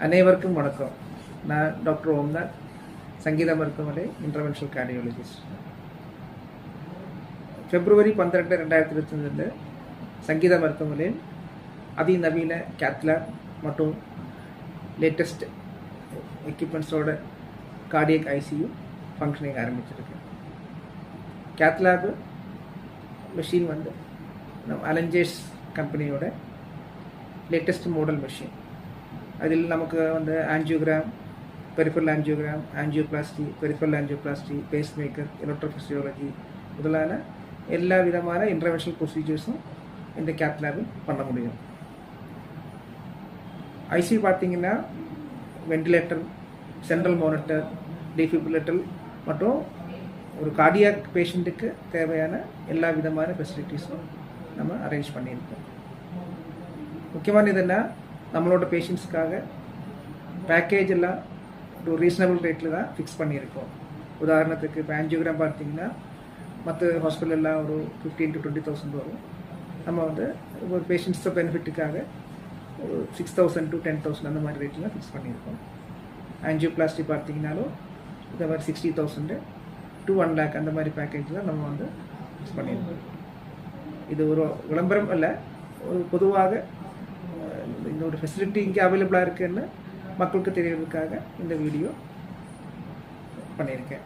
அனைவருக்கும் வணக்கம். நான் டாக்டர் ஓம்நாத், சங்கீதா மருத்துவமனை இன்டர்வென்ஷனல் கார்டியாலஜிஸ்ட். பிப்ரவரி 12, 2022 சங்கீதா மருத்துவமனையில் அதிநவீன கேத்லாப் மற்றும் லேட்டஸ்ட் எக்யூப்மெண்ட்ஸோட கார்டியக் ஐசியூ ஃபங்க்ஷனிங் ஆரம்பிச்சிருக்கு. கேத்லாப் மெஷின் வந்து நம்ம அலஞ்சேஸ் கம்பெனியோட லேட்டஸ்ட் மாடல் மெஷின். அதில் நமக்கு வந்து angiogram, peripheral angiogram, angioplasty, peripheral angioplasty, pacemaker, electrophysiology முதலான எல்லா விதமான இன்டர்வென்ஷனல் ப்ரொசீஜர்ஸும் இந்த கேத் லேபில் பண்ண முடியும். ஐசியூ பார்த்தீங்கன்னா வெண்டிலேட்டர், சென்ட்ரல் மானிட்டர், டிஃபிபிரிலேட்டர் மற்றும் ஒரு கார்டியாக் பேஷண்ட்டுக்கு தேவையான எல்லா விதமான ஃபெசிலிட்டிஸும் நம்ம அரேஞ்ச் பண்ணியிருக்கோம். முக்கியமான இதுன்னா நம்மளோட பேஷண்ட்ஸ்க்காக பேக்கேஜ் எல்லாம் ஒரு ரீசனபிள் ரேட்டில் தான் ஃபிக்ஸ் பண்ணியிருக்கோம். உதாரணத்துக்கு இப்போ ஆஞ்சியோகிராம் பார்த்தீங்கன்னா மற்ற ஹாஸ்பிட்டலெல்லாம் ஒரு 15,000 to 20,000 வரும். நம்ம வந்து ஒரு பேஷண்ட்ஸ் பெனிஃபிட்டுக்காக ஒரு 6,000 to 10,000 அந்த மாதிரி ரேட்லாம் ஃபிக்ஸ் பண்ணியிருக்கோம். ஆஞ்சியோபிளாஸ்டி பார்த்தீங்கன்னாலும் இந்த மாதிரி 60,000 to 1 lakh அந்த மாதிரி பேக்கேஜ்லாம் நம்ம வந்து ஃபிக்ஸ் பண்ணியிருக்கோம். இது ஒரு விளம்பரம் இல்லை, ஒரு பொதுவாக இந்த ஒரு ஃபெசிலிட்டி இங்கே அவைலபிளாக இருக்குன்னு மக்களுக்கு தெரியறதுக்காக இந்த வீடியோ பண்ணியிருக்கேன்.